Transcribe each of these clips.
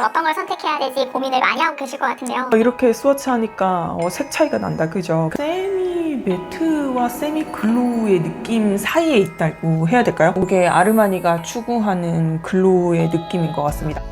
색상은 어떤 걸 선택해야 될지 고민을 많이 하고 계실 것 같은데요. 이렇게 스워치 하니까 색 차이가 난다, 그죠? 세미 매트와 세미 글로우의 느낌 사이에 있다고 해야 될까요? 이게 아르마니가 추구하는 글로우의 느낌인 것 같습니다.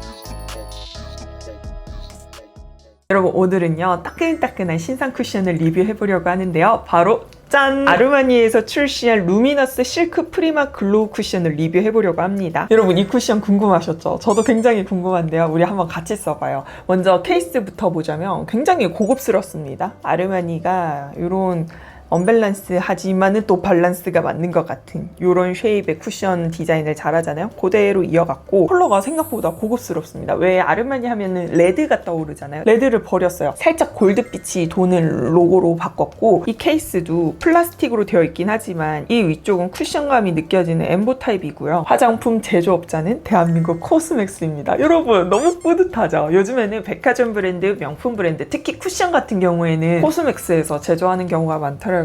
여러분, 오늘은요 따끈따끈한 신상 쿠션을 리뷰해보려고 하는데요. 바로 짠! 아르마니에서 출시한 루미너스 실크 프리마 글로우 쿠션을 리뷰해보려고 합니다. 여러분, 이 쿠션 궁금하셨죠? 저도 굉장히 궁금한데요. 우리 한번 같이 써봐요. 먼저 케이스부터 보자면 굉장히 고급스럽습니다. 아르마니가 이런 언밸런스 하지만은 또 밸런스가 맞는 것 같은 이런 쉐입의 쿠션 디자인을 잘하잖아요. 그대로 이어갔고 컬러가 생각보다 고급스럽습니다. 왜 아르마니 하면은 레드가 떠오르잖아요. 레드를 버렸어요. 살짝 골드빛이 도는 로고로 바꿨고, 이 케이스도 플라스틱으로 되어 있긴 하지만 이 위쪽은 쿠션감이 느껴지는 엠보 타입이고요. 화장품 제조업자는 대한민국 코스맥스입니다. 여러분, 너무 뿌듯하죠? 요즘에는 백화점 브랜드, 명품 브랜드, 특히 쿠션 같은 경우에는 코스맥스에서 제조하는 경우가 많더라고요.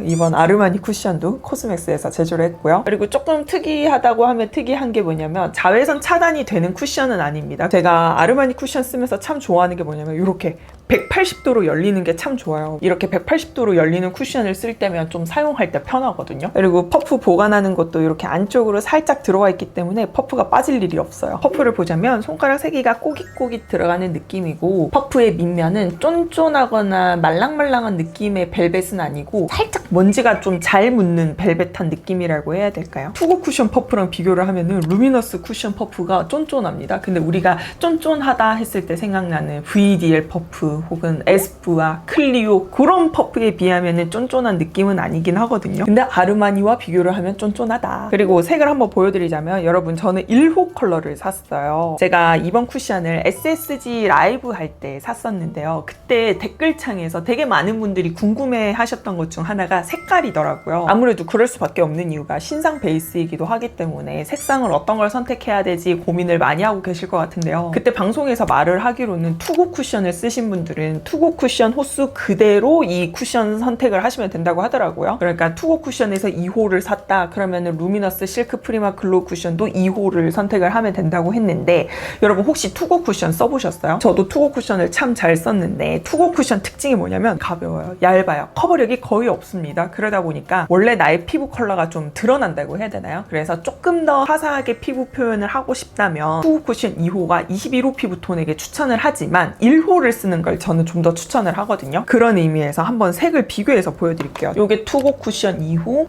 이번 아르마니 쿠션도 코스맥스에서 제조를 했고요. 그리고 조금 특이하다고 하면 특이한 게 뭐냐면 자외선 차단이 되는 쿠션은 아닙니다. 제가 아르마니 쿠션 쓰면서 참 좋아하는 게 뭐냐면 이렇게 180도로 열리는 게 참 좋아요. 이렇게 180도로 열리는 쿠션을 쓸 때면 좀 사용할 때 편하거든요. 그리고 퍼프 보관하는 것도 이렇게 안쪽으로 살짝 들어와 있기 때문에 퍼프가 빠질 일이 없어요. 퍼프를 보자면 손가락 3개가 꼬깃꼬깃 들어가는 느낌이고, 퍼프의 밑면은 쫀쫀하거나 말랑말랑한 느낌의 벨벳은 아니고 살짝 먼지가 좀 잘 묻는 벨벳한 느낌이라고 해야 될까요? 투고 쿠션 퍼프랑 비교를 하면은 루미너스 쿠션 퍼프가 쫀쫀합니다. 근데 우리가 쫀쫀하다 했을 때 생각나는 VDL 퍼프 혹은 에스쁘아, 클리오 그런 퍼프에 비하면은 쫀쫀한 느낌은 아니긴 하거든요. 근데 아르마니와 비교를 하면 쫀쫀하다. 그리고 색을 한번 보여드리자면, 여러분, 저는 1호 컬러를 샀어요. 제가 이번 쿠션을 SSG 라이브 할 때 샀었는데요. 그때 댓글창에서 되게 많은 분들이 궁금해 하셨던 것 중 하나가 색깔이더라고요. 아무래도 그럴 수밖에 없는 이유가 신상 베이스이기도 하기 때문에 색상을 어떤 걸 선택해야 될지 고민을 많이 하고 계실 것 같은데요. 그때 방송에서 말을 하기로는 투고 쿠션을 쓰신 분들은 투고 쿠션 호수 그대로 이 쿠션 선택을 하시면 된다고 하더라고요. 그러니까 투고 쿠션에서 2호를 샀다 그러면은 루미너스 실크 프리마 글로우 쿠션도 2호를 선택을 하면 된다고 했는데, 여러분 혹시 투고 쿠션 써보셨어요? 저도 투고 쿠션을 참 잘 썼는데, 투고 쿠션 특징이 뭐냐면 가벼워요, 얇아요, 커버력이 거의 없습니다. 그러다 보니까 원래 나의 피부 컬러가 좀 드러난다고 해야 되나요? 그래서 조금 더 화사하게 피부 표현을 하고 싶다면 투고 쿠션 2호가 21호 피부톤에게 추천을 하지만 1호를 쓰는 걸 저는 좀 더 추천을 하거든요. 그런 의미에서 한번 색을 비교해서 보여드릴게요. 요게 투고 쿠션 2호,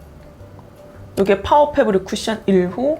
요게 파워 패브릭 쿠션 1호,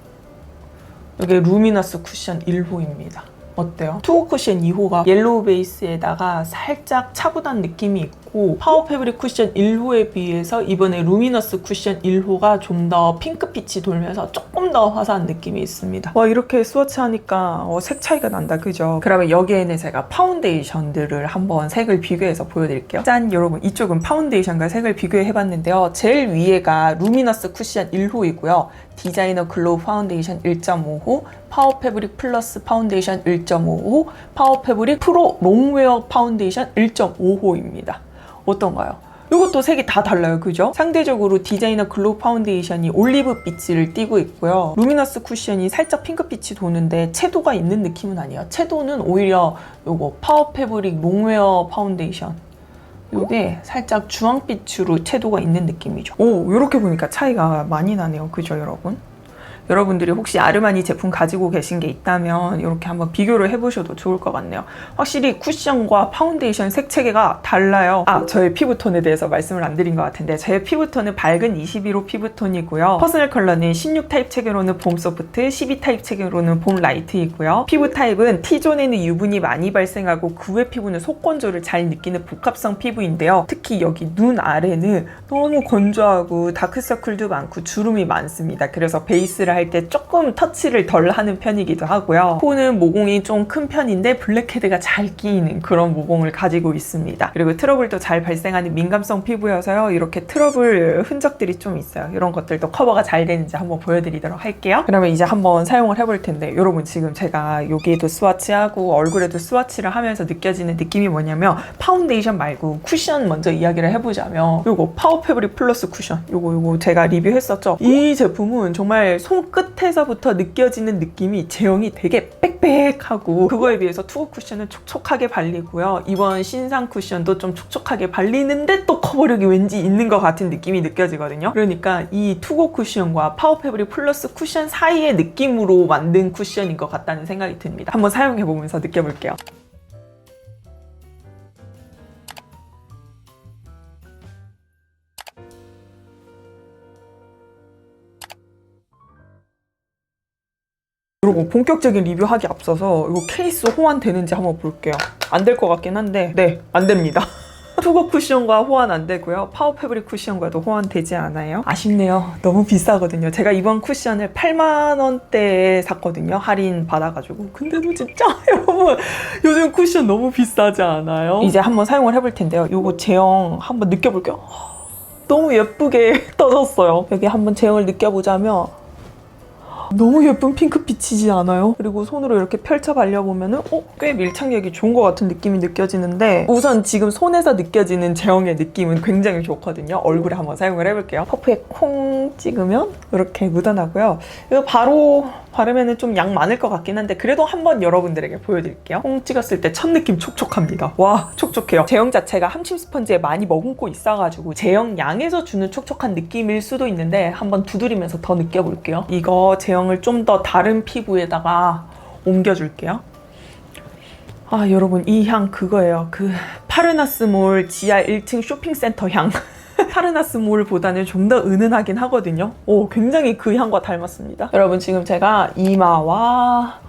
요게 루미너스 쿠션 1호입니다. 어때요? 투고 쿠션 2호가 옐로우 베이스에다가 살짝 차분한 느낌이 있고, 파워 패브릭 쿠션 1호에 비해서 이번에 루미너스 쿠션 1호가 좀 더 핑크빛이 돌면서 조금 더 화사한 느낌이 있습니다. 와, 이렇게 스워치 하니까 색 차이가 난다, 그죠? 그러면 여기에는 제가 파운데이션들을 한번 색을 비교해서 보여드릴게요. 짠! 여러분, 이쪽은 파운데이션과 색을 비교해봤는데요. 제일 위에가 루미너스 쿠션 1호이고요. 디자이너 글로우 파운데이션 1.5호, 파워 패브릭 플러스 파운데이션 1.5호, 파워 패브릭 프로 롱웨어 파운데이션 1.5호입니다. 어떤가요? 이것도 색이 다 달라요, 그죠? 상대적으로 디자이너 글로우 파운데이션이 올리브 빛을 띠고 있고요. 루미너스 쿠션이 살짝 핑크빛이 도는데 채도가 있는 느낌은 아니에요. 채도는 오히려 요거 파워 패브릭 롱웨어 파운데이션, 이게 살짝 주황빛으로 채도가 있는 느낌이죠. 오, 이렇게 보니까 차이가 많이 나네요, 그죠, 여러분? 여러분들이 혹시 아르마니 제품 가지고 계신 게 있다면 이렇게 한번 비교를 해보셔도 좋을 것 같네요. 확실히 쿠션과 파운데이션 색채계가 달라요. 저의 피부톤에 대해서 말씀을 안 드린 것 같은데, 제 피부톤은 밝은 21호 피부톤이고요. 퍼스널 컬러는 16 타입 체계로는 봄 소프트, 12 타입 체계로는 봄 라이트이고요. 피부 타입은 T존에는 유분이 많이 발생하고 그 외 피부는 속건조를 잘 느끼는 복합성 피부인데요. 특히 여기 눈 아래는 너무 건조하고 다크서클도 많고 주름이 많습니다. 그래서 베이스를 할 때 조금 터치를 덜 하는 편이기도 하고요. 코는 모공이 좀 큰 편인데 블랙헤드가 잘 끼이는 그런 모공을 가지고 있습니다. 그리고 트러블도 잘 발생하는 민감성 피부여서요. 이렇게 트러블 흔적들이 좀 있어요. 이런 것들도 커버가 잘 되는지 한번 보여드리도록 할게요. 그러면 이제 한번 사용을 해볼 텐데, 여러분 지금 제가 여기에도 스와치하고 얼굴에도 스와치를 하면서 느껴지는 느낌이 뭐냐면, 파운데이션 말고 쿠션 먼저 이야기를 해보자면, 요거 파워 패브릭 플러스 쿠션, 요거 제가 리뷰했었죠. 이 제품은 정말 손 손끝에서부터 느껴지는 느낌이 제형이 되게 빽빽하고 그거에 비해서 투고 쿠션은 촉촉하게 발리고요. 이번 신상 쿠션도 좀 촉촉하게 발리는데 또 커버력이 왠지 있는 것 같은 느낌이 느껴지거든요. 그러니까 이 투고 쿠션과 파워 패브릭 플러스 쿠션 사이의 느낌으로 만든 쿠션인 것 같다는 생각이 듭니다. 한번 사용해보면서 느껴볼게요. 여러분, 본격적인 리뷰하기 앞서서 이거 케이스 호환 되는지 한번 볼게요. 안 될 것 같긴 한데 네, 안 됩니다. 투고 쿠션과 호환 안 되고요. 파워 패브릭 쿠션과도 호환 되지 않아요. 아쉽네요. 너무 비싸거든요. 제가 이번 쿠션을 8만 원대에 샀거든요. 할인 받아가지고. 근데도 진짜 여러분 요즘 쿠션 너무 비싸지 않아요? 이제 한번 사용을 해볼 텐데요. 이거 제형 한번 느껴볼게요. 너무 예쁘게 떠졌어요. 여기 한번 제형을 느껴보자면 너무 예쁜 핑크빛이지 않아요? 그리고 손으로 이렇게 펼쳐 발려보면은 꽤 밀착력이 좋은 것 같은 느낌이 느껴지는데 우선 지금 손에서 느껴지는 제형의 느낌은 굉장히 좋거든요. 얼굴에 한번 사용을 해볼게요. 퍼프에 콩 찍으면 이렇게 묻어나고요. 이거 바로 바르면 좀 양 많을 것 같긴 한데 그래도 한번 여러분들에게 보여드릴게요. 콩 찍었을 때 첫 느낌 촉촉합니다. 와, 촉촉해요. 제형 자체가 함침 스펀지에 많이 머금고 있어가지고 제형 양에서 주는 촉촉한 느낌일 수도 있는데 한번 두드리면서 더 느껴볼게요. 이거 제형을 좀 더 다른 피부에다가 옮겨줄게요. 아, 여러분 이 향 그거예요. 그 파르나스몰 지하 1층 쇼핑센터 향. 파르나스몰보다는 좀 더 은은하긴 하거든요. 굉장히 그 향과 닮았습니다. 여러분 지금 제가 이마와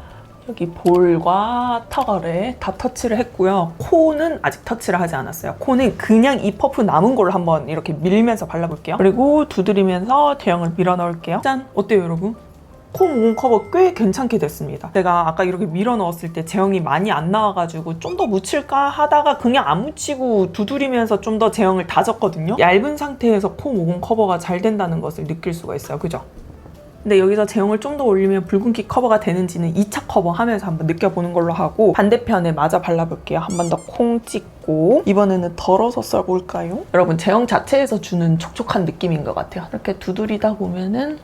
여기 볼과 턱아래 다 터치를 했고요. 코는 아직 터치를 하지 않았어요. 코는 그냥 이 퍼프 남은 걸로 한번 이렇게 밀면서 발라볼게요. 그리고 두드리면서 제형을 밀어 넣을게요. 짠! 어때요 여러분? 코 모공 커버 꽤 괜찮게 됐습니다. 제가 아까 이렇게 밀어 넣었을 때 제형이 많이 안 나와가지고 좀 더 묻힐까 하다가 그냥 안 묻히고 두드리면서 좀 더 제형을 다졌거든요. 얇은 상태에서 코 모공 커버가 잘 된다는 것을 느낄 수가 있어요. 그죠? 근데 여기서 제형을 좀 더 올리면 붉은기 커버가 되는지는 2차 커버 하면서 한번 느껴보는 걸로 하고 반대편에 마저 발라볼게요. 한 번 더 콩 찍고 이번에는 덜어서 써볼까요? 여러분 제형 자체에서 주는 촉촉한 느낌인 것 같아요. 이렇게 두드리다 보면은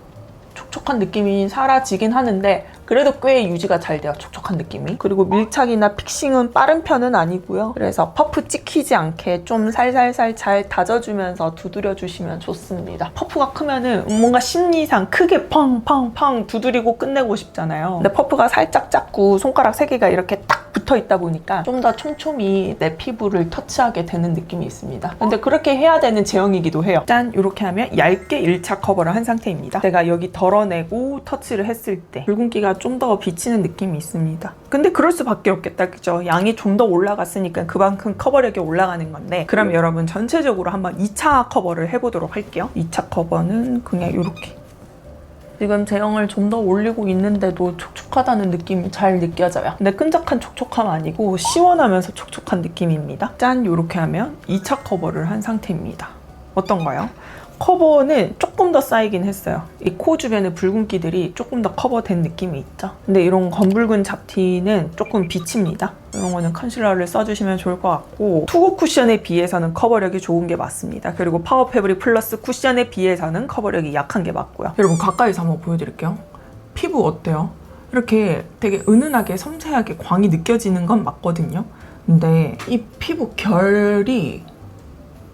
촉촉한 느낌이 사라지긴 하는데 그래도 꽤 유지가 잘 돼요. 촉촉한 느낌이. 그리고 밀착이나 픽싱은 빠른 편은 아니고요. 그래서 퍼프 찍히지 않게 좀 살살살 잘 다져주면서 두드려주시면 좋습니다. 퍼프가 크면은 뭔가 심리상 크게 팡팡팡 두드리고 끝내고 싶잖아요. 근데 퍼프가 살짝 작고 손가락 3개가 이렇게 딱 붙어있다 보니까 좀 더 촘촘히 내 피부를 터치하게 되는 느낌이 있습니다. 근데 그렇게 해야 되는 제형이기도 해요. 짠! 이렇게 하면 얇게 1차 커버를 한 상태입니다. 제가 여기 덜어내고 터치를 했을 때 붉은기가 좀 더 비치는 느낌이 있습니다. 근데 그럴 수밖에 없겠다, 그죠? 양이 좀 더 올라갔으니까 그만큼 커버력이 올라가는 건데 그럼 여러분 전체적으로 한번 2차 커버를 해보도록 할게요. 2차 커버는 그냥 이렇게 지금 제형을 좀 더 올리고 있는데도 촉촉하다는 느낌이 잘 느껴져요. 근데 끈적한 촉촉함 아니고 시원하면서 촉촉한 느낌입니다. 짠! 이렇게 하면 2차 커버를 한 상태입니다. 어떤가요? 커버는 조금 더 쌓이긴 했어요. 이 코 주변의 붉은기들이 조금 더 커버된 느낌이 있죠. 근데 이런 검붉은 잡티는 조금 비칩니다. 이런 거는 컨실러를 써주시면 좋을 것 같고 투고 쿠션에 비해서는 커버력이 좋은 게 맞습니다. 그리고 파워 패브릭 플러스 쿠션에 비해서는 커버력이 약한 게 맞고요. 여러분 가까이서 한번 보여드릴게요. 피부 어때요? 이렇게 되게 은은하게 섬세하게 광이 느껴지는 건 맞거든요. 근데 이 피부 결이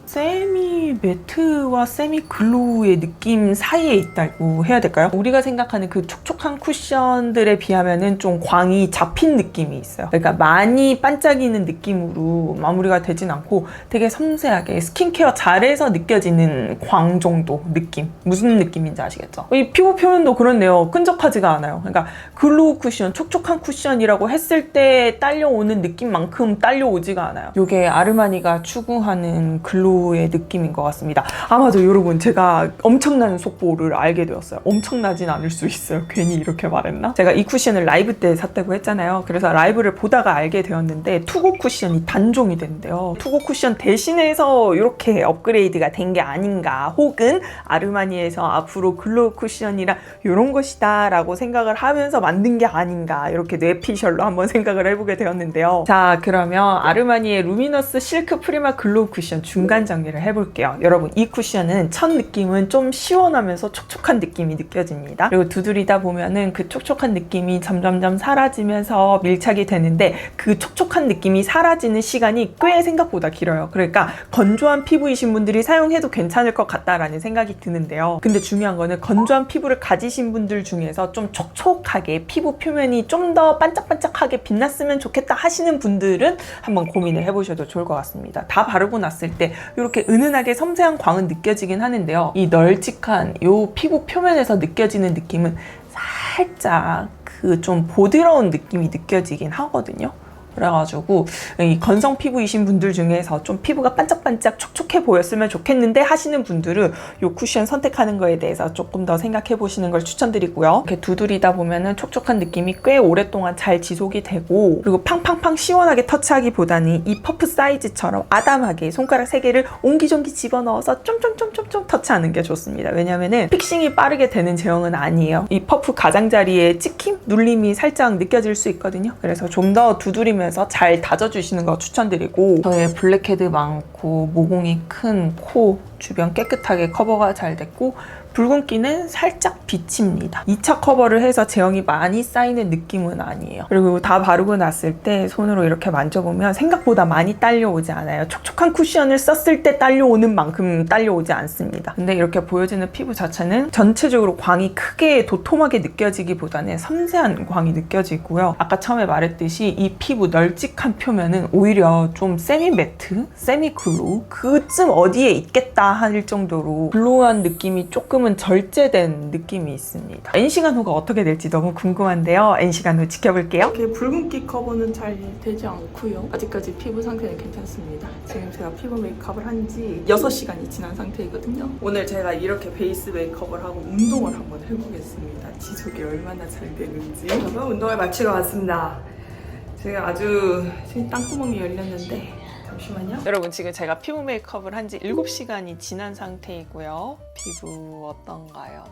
세미 매트와 세미 글로우의 느낌 사이에 있다고 해야 될까요? 우리가 생각하는 그 촉촉한 쿠션들에 비하면은 좀 광이 잡힌 느낌이 있어요. 그러니까 많이 반짝이는 느낌으로 마무리가 되진 않고 되게 섬세하게 스킨케어 잘해서 느껴지는 광 정도 느낌. 무슨 느낌인지 아시겠죠? 이 피부 표현도 그렇네요. 끈적하지가 않아요. 그러니까 글로우 쿠션, 촉촉한 쿠션이라고 했을 때 딸려오는 느낌만큼 딸려오지가 않아요. 이게 아르마니가 추구하는 글로우 의 느낌인 것 같습니다. 아마도 여러분 제가 엄청난 속보를 알게 되었어요. 엄청나진 않을 수 있어요. 괜히 이렇게 말했나? 제가 이 쿠션을 라이브 때 샀다고 했잖아요. 그래서 라이브를 보다가 알게 되었는데 투고 쿠션이 단종이 된대요. 투고 쿠션 대신해서 이렇게 업그레이드가 된 게 아닌가 혹은 아르마니에서 앞으로 글로우 쿠션이라 이런 것이다 라고 생각을 하면서 만든 게 아닌가 이렇게 뇌피셜로 한번 생각을 해보게 되었는데요. 자, 그러면 아르마니의 루미너스 실크 프리마 글로우 쿠션 중간 정리를 해볼게요. 여러분, 이 쿠션은 첫 느낌은 좀 시원하면서 촉촉한 느낌이 느껴집니다. 그리고 두드리다 보면은 그 촉촉한 느낌이 점점점 사라지면서 밀착이 되는데 그 촉촉한 느낌이 사라지는 시간이 꽤 생각보다 길어요. 그러니까 건조한 피부이신 분들이 사용해도 괜찮을 것 같다라는 생각이 드는데요. 근데 중요한 거는 건조한 피부를 가지신 분들 중에서 좀 촉촉하게 피부 표면이 좀 더 반짝반짝하게 빛났으면 좋겠다 하시는 분들은 한번 고민을 해보셔도 좋을 것 같습니다. 다 바르고 났을 때 이렇게 은은하게 섬세한 광은 느껴지긴 하는데요. 이 널찍한 이 피부 표면에서 느껴지는 느낌은 살짝 그 좀 보드러운 느낌이 느껴지긴 하거든요. 그래가지고 이 건성 피부이신 분들 중에서 좀 피부가 반짝반짝 촉촉해 보였으면 좋겠는데 하시는 분들은 이 쿠션 선택하는 거에 대해서 조금 더 생각해 보시는 걸 추천드리고요. 이렇게 두드리다 보면은 촉촉한 느낌이 꽤 오랫동안 잘 지속이 되고, 그리고 팡팡팡 시원하게 터치하기보다는 이 퍼프 사이즈처럼 아담하게 손가락 3개를 옹기종기 집어넣어서 쫌쫌쫌쫌쫌 터치하는 게 좋습니다. 왜냐면은 픽싱이 빠르게 되는 제형은 아니에요. 이 퍼프 가장자리에 찍힘, 눌림이 살짝 느껴질 수 있거든요. 그래서 좀 더 두드리면 잘 다져주시는 거 추천드리고, 저의 블랙헤드 많고 모공이 큰 코 주변 깨끗하게 커버가 잘 됐고, 붉은기는 살짝 비칩니다. 2차 커버를 해서 제형이 많이 쌓이는 느낌은 아니에요. 그리고 다 바르고 났을 때 손으로 이렇게 만져보면 생각보다 많이 딸려오지 않아요. 촉촉한 쿠션을 썼을 때 딸려오는 만큼 딸려오지 않습니다. 근데 이렇게 보여지는 피부 자체는 전체적으로 광이 크게 도톰하게 느껴지기보다는 섬세한 광이 느껴지고요. 아까 처음에 말했듯이 이 피부 널찍한 표면은 오히려 좀 세미 매트, 세미 글로우 그쯤 어디에 있겠다 할 정도로 글로우한 느낌이 조금은 절제된 느낌이 있습니다. NC간 후가 어떻게 될지 너무 궁금한데요. NC간 후 지켜볼게요. 이렇게 붉은기 커버는 잘 되지 않고요. 아직까지 피부 상태는 괜찮습니다. 지금 제가 피부 메이크업을 한 지 6시간이 지난 상태이거든요. 오늘 제가 이렇게 베이스 메이크업을 하고 운동을 한번 해보겠습니다. 지속이 얼마나 잘 되는지. 저는 운동을 마치러 왔습니다. 제가 아주 지금 땅구멍이 열렸는데 잠시만요. 여러분, 지금 제가 피부 메이크업을 한 지 7시간이 지난 상태이고요. 피부 어떤가요?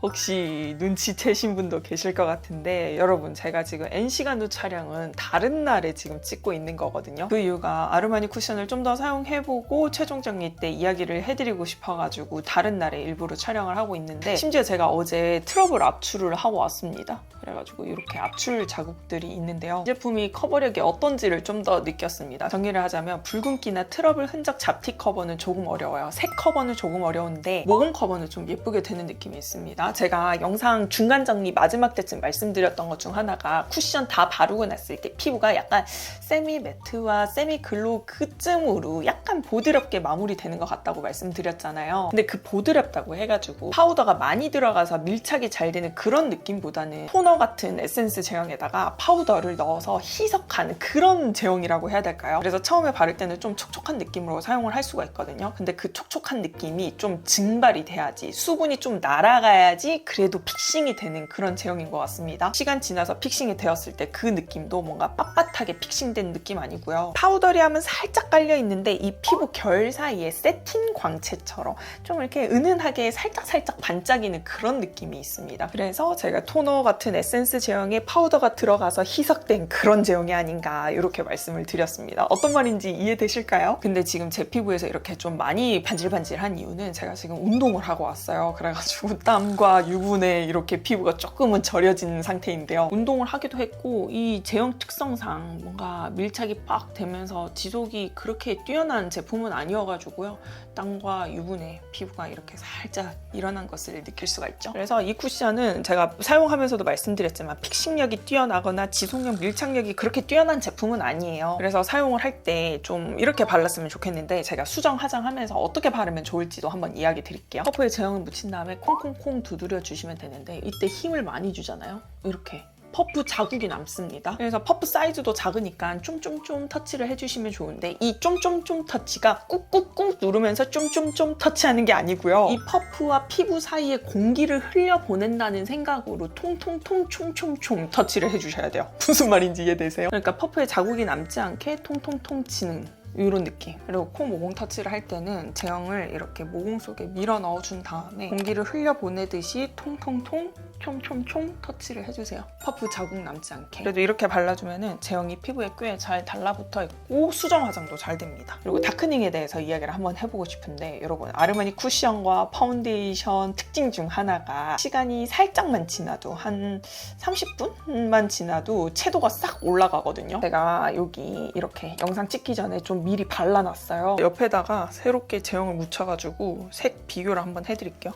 혹시 눈치채신 분도 계실 것 같은데, 여러분, 제가 지금 NC간 후 촬영은 다른 날에 지금 찍고 있는 거거든요. 그 이유가 아르마니 쿠션을 좀 더 사용해보고 최종 정리 때 이야기를 해드리고 싶어가지고 다른 날에 일부러 촬영을 하고 있는데, 심지어 제가 어제 트러블 압출을 하고 왔습니다. 그래가지고 이렇게 압출 자국들이 있는데요. 이 제품이 커버력이 어떤지를 좀 더 느꼈습니다. 정리를 하자면 붉은기나 트러블 흔적 잡티 커버는 조금 어려워요. 색 커버는 조금 어려운데 모공 커버는 좀 예쁘게 되는 느낌이 있습니다. 제가 영상 중간 정리 마지막 때쯤 말씀드렸던 것 중 하나가 쿠션 다 바르고 났을 때 피부가 약간 세미 매트와 세미 글로우 그쯤으로 약간 보드럽게 마무리되는 것 같다고 말씀드렸잖아요. 근데 그 보드럽다고 해가지고 파우더가 많이 들어가서 밀착이 잘 되는 그런 느낌보다는 토너 같은 에센스 제형에다가 파우더를 넣어서 희석하는 그런 제형이라고 해야 될까요? 그래서 처음에 바를 때는 좀 촉촉한 느낌으로 사용을 할 수가 있거든요. 근데 그 촉촉한 느낌이 좀 증발이 돼야지, 수분이 좀 날아가야지 그래도 픽싱이 되는 그런 제형인 것 같습니다. 시간 지나서 픽싱이 되었을 때 그 느낌도 뭔가 빳빳하게 픽싱된 느낌 아니고요. 파우더리함은 살짝 깔려있는데 이 피부 결 사이에 세틴 광채처럼 좀 이렇게 은은하게 살짝 반짝이는 그런 느낌이 있습니다. 그래서 제가 토너 같은 에센스 제형에 파우더가 들어가서 희석된 그런 제형이 아닌가 이렇게 말씀을 드렸습니다. 어떤 말인지 이해되실까요? 근데 지금 제 피부에서 이렇게 좀 많이 반질반질한 이유는 제가 지금 운동을 하고 왔어요. 그래가지고 땀과 유분에 이렇게 피부가 조금은 절여진 상태인데요. 운동을 하기도 했고 이 제형 특성상 뭔가 밀착이 빡 되면서 지속이 그렇게 뛰어난 제품은 아니어가지고요. 땀과 유분에 피부가 이렇게 살짝 일어난 것을 느낄 수가 있죠. 그래서 이 쿠션은 제가 사용하면서도 말씀드렸지만 픽싱력이 뛰어나거나 지속력, 밀착력이 그렇게 뛰어난 제품은 아니에요. 그래서 사용을 할 때 좀 이렇게 발랐으면 좋겠는데 제가 수정, 화장하면서 어떻게 바르면 좋을지도 한번 이야기 드릴게요. 퍼프에 제형을 묻힌 다음에 콩콩콩 두드려 주시면 되는데 이때 힘을 많이 주잖아요. 이렇게 퍼프 자국이 남습니다. 그래서 퍼프 사이즈도 작으니까 쫌쫌쫌 터치를 해주시면 좋은데 이 쫌쫌쫌 터치가 꾹꾹꾹 누르면서 쫌쫌쫌 터치하는 게 아니고요. 이 퍼프와 피부 사이에 공기를 흘려보낸다는 생각으로 통통통 총총총 터치를 해주셔야 돼요. 무슨 말인지 이해되세요? 그러니까 퍼프에 자국이 남지 않게 통통통 치는 이런 느낌. 그리고 코 모공 터치를 할 때는 제형을 이렇게 모공 속에 밀어 넣어준 다음에 공기를 흘려보내듯이 통통통 총총총 터치를 해주세요. 퍼프 자국 남지 않게. 그래도 이렇게 발라주면은 제형이 피부에 꽤 잘 달라붙어 있고 수정 화장도 잘 됩니다. 그리고 다크닝에 대해서 이야기를 한번 해보고 싶은데 여러분 아르마니 쿠션과 파운데이션 특징 중 하나가 시간이 살짝만 지나도 한 30분만 지나도 채도가 싹 올라가거든요. 제가 여기 이렇게 영상 찍기 전에 좀 미리 발라놨어요. 옆에다가 새롭게 제형을 묻혀가지고 색 비교를 한번 해드릴게요.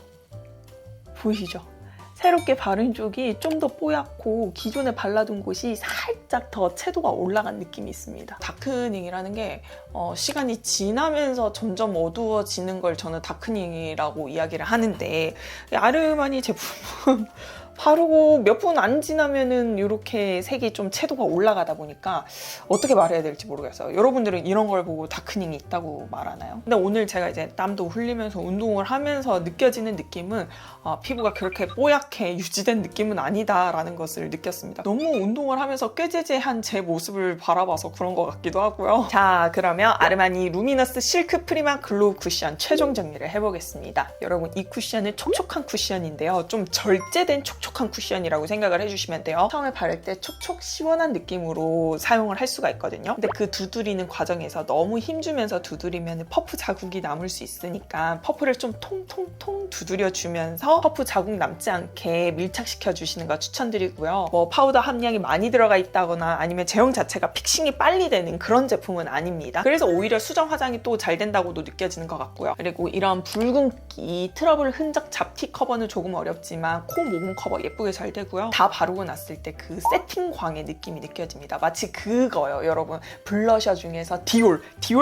보이시죠? 새롭게 바른 쪽이 좀 더 뽀얗고 기존에 발라둔 곳이 살짝 더 채도가 올라간 느낌이 있습니다. 다크닝이라는 게 시간이 지나면서 점점 어두워지는 걸 저는 다크닝이라고 이야기를 하는데 아르마니 제품은 바르고 몇 분 안 지나면은 이렇게 색이 좀 채도가 올라가다 보니까 어떻게 말해야 될지 모르겠어요. 여러분들은 이런 걸 보고 다크닝이 있다고 말하나요? 근데 오늘 제가 이제 땀도 흘리면서 운동을 하면서 느껴지는 느낌은 피부가 그렇게 뽀얗게 유지된 느낌은 아니다라는 것을 느꼈습니다. 너무 운동을 하면서 꾀재재한 제 모습을 바라봐서 그런 것 같기도 하고요. 자, 그러면 아르마니 루미너스 실크 프리마 글로우 쿠션 최종 정리를 해보겠습니다. 여러분 이 쿠션은 촉촉한 쿠션인데요. 좀 절제된 촉촉한 쿠션이라고 생각을 해주시면 돼요. 처음에 바를 때 촉촉 시원한 느낌으로 사용을 할 수가 있거든요. 근데 그 두드리는 과정에서 너무 힘주면서 두드리면 퍼프 자국이 남을 수 있으니까 퍼프를 좀 통통통 두드려주면서 퍼프 자국 남지 않게 밀착시켜 주시는 거 추천드리고요. 뭐 파우더 함량이 많이 들어가 있다거나 아니면 제형 자체가 픽싱이 빨리 되는 그런 제품은 아닙니다. 그래서 오히려 수정 화장이 또 잘 된다고도 느껴지는 것 같고요. 그리고 이런 붉은기, 트러블 흔적 잡티 커버는 조금 어렵지만 코 모공 커버 예쁘게 잘 되고요. 다 바르고 났을 때 그 세팅광의 느낌이 느껴집니다. 마치 그거요, 여러분. 블러셔 중에서 디올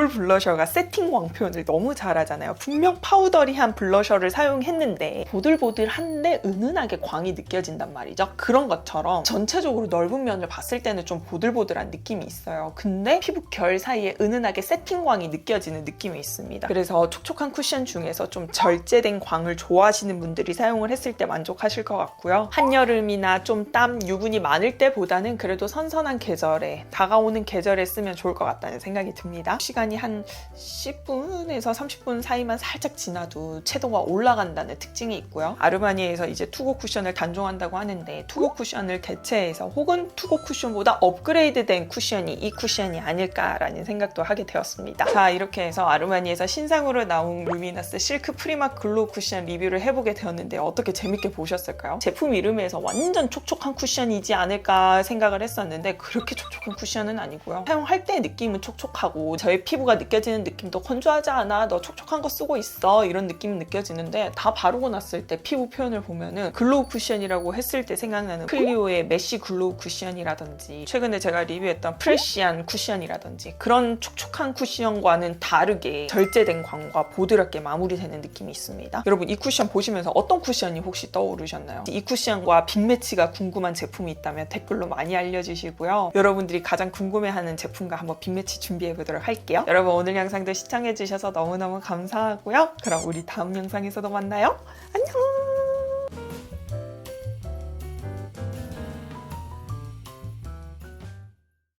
블러셔가 세팅광 표현을 너무 잘하잖아요. 분명 파우더리한 블러셔를 사용했는데 보들보들한데 은은하게 광이 느껴진단 말이죠. 그런 것처럼 전체적으로 넓은 면을 봤을 때는 좀 보들보들한 느낌이 있어요. 근데 피부 결 사이에 은은하게 세팅광이 느껴지는 느낌이 있습니다. 그래서 촉촉한 쿠션 중에서 좀 절제된 광을 좋아하시는 분들이 사용을 했을 때 만족하실 것 같고요. 한여름이나 좀 땀, 유분이 많을 때보다는 그래도 선선한 계절에, 다가오는 계절에 쓰면 좋을 것 같다는 생각이 듭니다. 시간이 한 10분에서 30분 사이만 살짝 지나도 채도가 올라간다는 특징이 있고요. 아르마니에서 이제 투고 쿠션을 단종한다고 하는데 투고 쿠션을 대체해서 혹은 투고 쿠션보다 업그레이드된 쿠션이 이 쿠션이 아닐까라는 생각도 하게 되었습니다. 자, 이렇게 해서 아르마니에서 신상으로 나온 루미너스 실크 프리마 글로우 쿠션 리뷰를 해보게 되었는데 어떻게 재밌게 보셨을까요? 제품 이름에서 완전 촉촉한 쿠션이지 않을까 생각을 했었는데 그렇게 촉촉한 쿠션은 아니고요. 사용할 때 느낌은 촉촉하고 저의 피부가 느껴지는 느낌도 건조하지 않아, 너 촉촉한 거 쓰고 있어, 이런 느낌은 느껴지는데 다 바르고 났을 때 피부 표현을 보면은 글로우 쿠션이라고 했을 때 생각나는 클리오의 메쉬 글로우 쿠션이라든지 최근에 제가 리뷰했던 프레시한 쿠션이라든지 그런 촉촉한 쿠션과는 다르게 절제된 광과 보드럽게 마무리되는 느낌이 있습니다. 여러분 이 쿠션 보시면서 어떤 쿠션이 혹시 떠오르셨나요? 이 쿠션과 빅매치가 궁금한 제품이 있다면 댓글로 많이 알려주시고요. 여러분들이 가장 궁금해하는 제품과 한번 빅매치 준비해보도록 할게요. 여러분 오늘 영상도 시청해주셔서 너무너무 감사하고요. 그럼 우리 다음 영상에서도 만나요. 안녕!